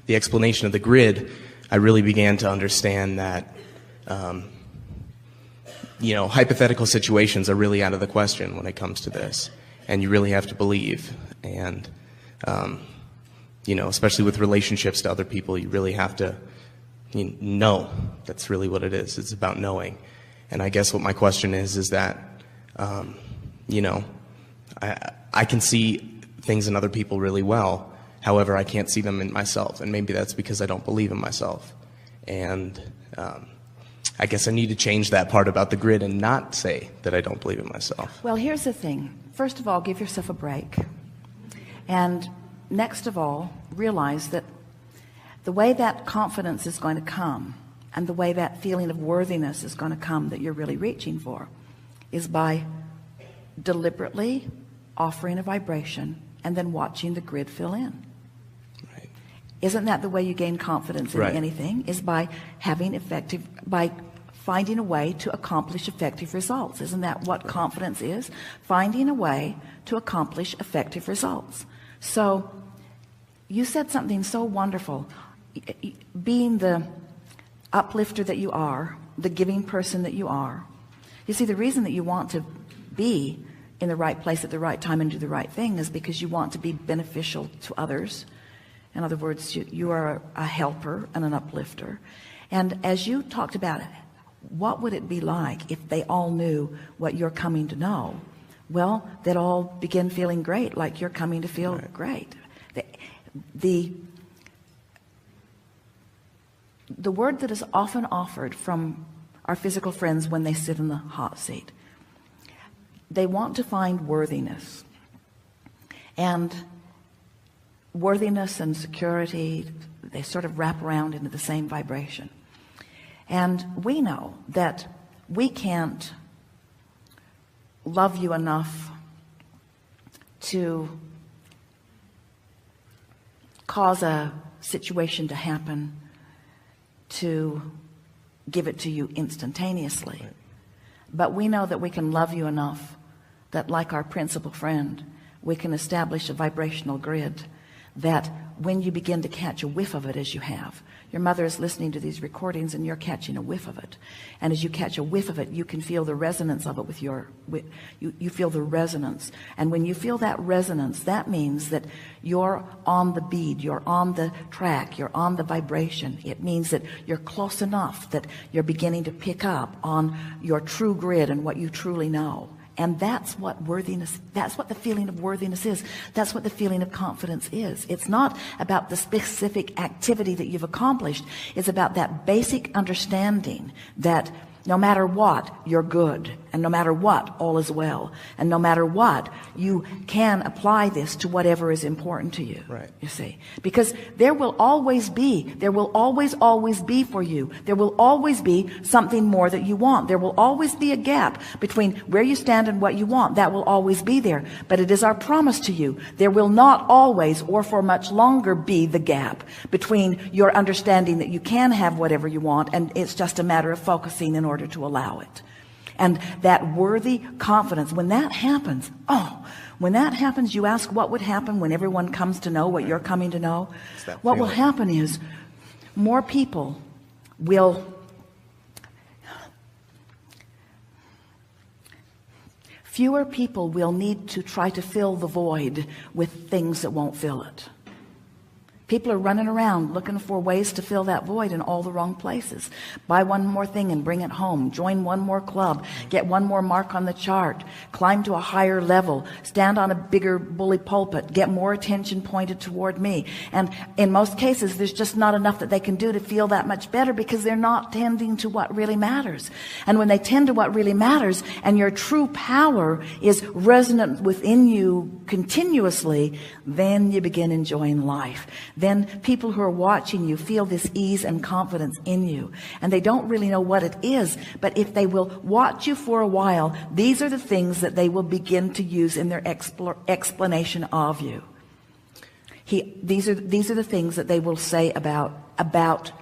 the explanation of the grid, I really began to understand that, hypothetical situations are really out of the question when it comes to this. And you really have to believe. And, especially with relationships to other people, you really have to know. That's really what it is. It's about knowing. And I guess what my question is that, I can see things in other people really well. However, I can't see them in myself. And maybe that's because I don't believe in myself. And I guess I need to change that part about the grid and not say that I don't believe in myself. Well, here's the thing. First of all, give yourself a break. And next of all, realize that the way that confidence is going to come and the way that feeling of worthiness is going to come that you're really reaching for is by deliberately offering a vibration and then watching the grid fill in. Right. Isn't that the way you gain confidence in anything? Is by finding a way to accomplish effective results. Isn't that what confidence is? Finding a way to accomplish effective results. So you said something so wonderful. Being the uplifter that you are, the giving person that you are. You see, the reason that you want to be in the right place at the right time and do the right thing is because you want to be beneficial to others. In other words, you are a helper and an uplifter. And as you talked about it, what would it be like if they all knew what you're coming to know? Well, they'd all begin feeling great, like you're coming to feel great. The word that is often offered from our physical friends when they sit in the hot seat, they want to find worthiness. And worthiness and security, they sort of wrap around into the same vibration. And we know that we can't love you enough to cause a situation to happen to give it to you instantaneously. Right. But we know that we can love you enough that, like our principal friend, we can establish a vibrational grid that when you begin to catch a whiff of it, as you have, your mother is listening to these recordings and you're catching a whiff of it, and as you catch a whiff of it, you can feel the resonance of it with you feel the resonance. And when you feel that resonance, that means that you're on the bead, you're on the track, you're on the vibration. It means that you're close enough that you're beginning to pick up on your true grid and what you truly know. And that's what worthiness, that's what the feeling of worthiness is. That's what the feeling of confidence is. It's not about the specific activity that you've accomplished. It's about that basic understanding that no matter what, you're good. And no matter what, all is well. And no matter what, you can apply this to whatever is important to you. Right. You see, because there will always be for you, there will always be something more that you want. There will always be a gap between where you stand and what you want. That will always be there. But it is our promise to you, there will not always or for much longer be the gap between your understanding that you can have whatever you want, and it's just a matter of focusing in order to allow it. And that worthy confidence, when that happens, you ask what would happen when everyone comes to know what you're coming to know. What will happen is more people will fewer people will need to try to fill the void with things that won't fill it. People are running around looking for ways to fill that void in all the wrong places. Buy one more thing and bring it home. Join one more club. Get one more mark on the chart. Climb to a higher level. Stand on a bigger bully pulpit. Get more attention pointed toward me. And in most cases, there's just not enough that they can do to feel that much better because they're not tending to what really matters. And when they tend to what really matters and your true power is resonant within you continuously, then you begin enjoying life. Then people who are watching you feel this ease and confidence in you, and they don't really know what it is, but if they will watch you for a while, these are the things that they will begin to use in their explanation of you. These are the things that they will say about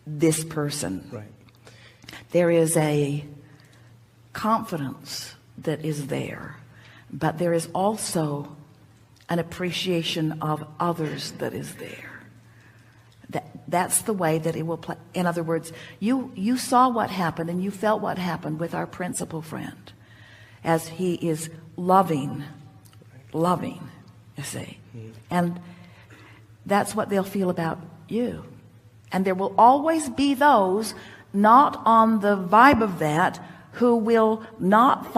this person. Right. There is a confidence that is there, but there is also an appreciation of others that is there. that's the way that it will play. In other words, you saw what happened and you felt what happened with our principal friend as he is loving, you see. And that's what they'll feel about you. And there will always be those not on the vibe of that who will not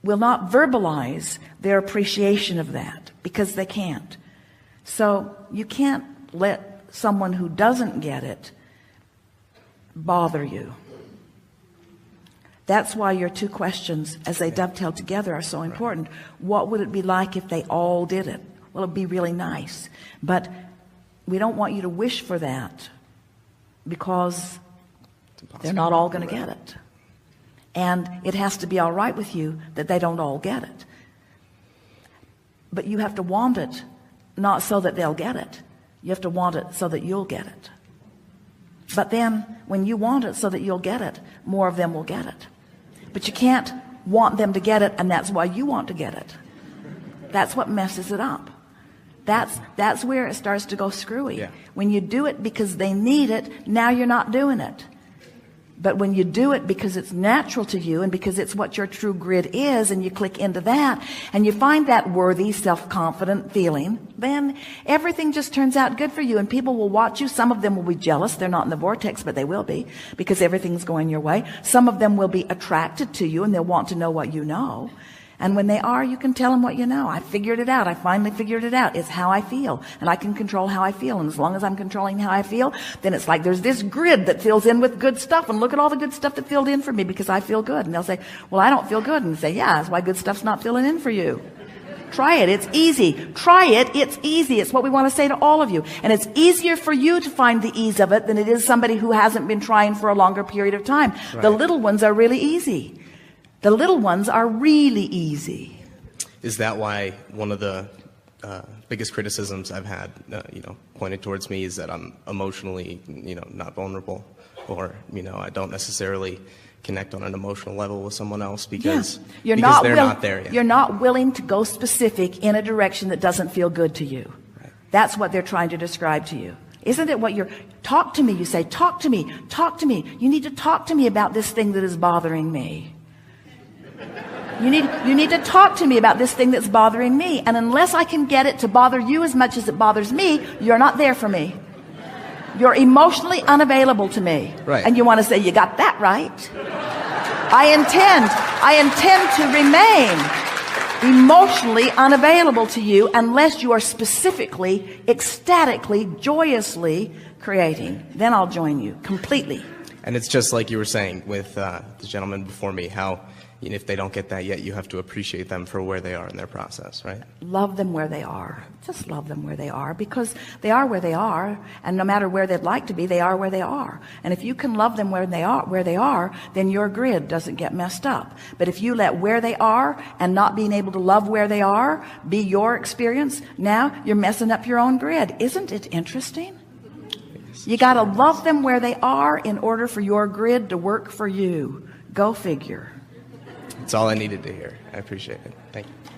verbalize their appreciation of that because they can't. So you can't let someone who doesn't get it bother you. That's why your two questions, as they dovetail together, are so important. What would it be like if they all did it? Well, it'd be really nice. But we don't want you to wish for that because they're not all going to get it. And it has to be all right with you that they don't all get it. But you have to want it, not so that they'll get it. You have to want it so that you'll get it. But then when you want it so that you'll get it, more of them will get it. But you can't want them to get it, and that's why you want to get it. That's what messes it up. That's where it starts to go screwy. Yeah. When you do it because they need it, now you're not doing it. But when you do it because it's natural to you and because it's what your true grid is, and you click into that and you find that worthy, self-confident feeling, then everything just turns out good for you, and people will watch you. Some of them will be jealous. They're not in the vortex, but they will be, because everything's going your way. Some of them will be attracted to you and they'll want to know what you know. And when they are, you can tell them what you know. I figured it out. I finally figured it out. It's how I feel. And I can control how I feel. And as long as I'm controlling how I feel, then it's like there's this grid that fills in with good stuff. And look at all the good stuff that filled in for me because I feel good. And they'll say, well, I don't feel good. And say, yeah, that's why good stuff's not filling in for you. Try it. It's easy. Try it. It's easy. It's what we want to say to all of you. And it's easier for you to find the ease of it than it is somebody who hasn't been trying for a longer period of time. Right. The little ones are really easy. The little ones are really easy. Is that why one of the biggest criticisms I've had, pointed towards me is that I'm emotionally, not vulnerable, or, I don't necessarily connect on an emotional level with someone else because they're not there yet. You're not willing to go specific in a direction that doesn't feel good to you. Right. That's what they're trying to describe to you. Isn't it what talk to me, you say, talk to me. You need to talk to me about this thing that is bothering me. You need to talk to me about this thing that's bothering me. And unless I can get it to bother you as much as it bothers me, you're not there for me. You're emotionally unavailable to me. Right. And you want to say, you got that right. I intend to remain emotionally unavailable to you unless you are specifically, ecstatically, joyously creating. Then I'll join you completely. And it's just like you were saying with the gentleman before me, how if they don't get that yet, you have to appreciate them for where they are in their process, right? Love them where they are. Just love them where they are, because they are where they are, and no matter where they'd like to be, they are where they are. And if you can love them where they are, then your grid doesn't get messed up. But if you let where they are and not being able to love where they are be your experience, now you're messing up your own grid. Isn't it interesting? You got to love them where they are in order for your grid to work for you. Go figure. That's all I needed to hear. I appreciate it. Thank you.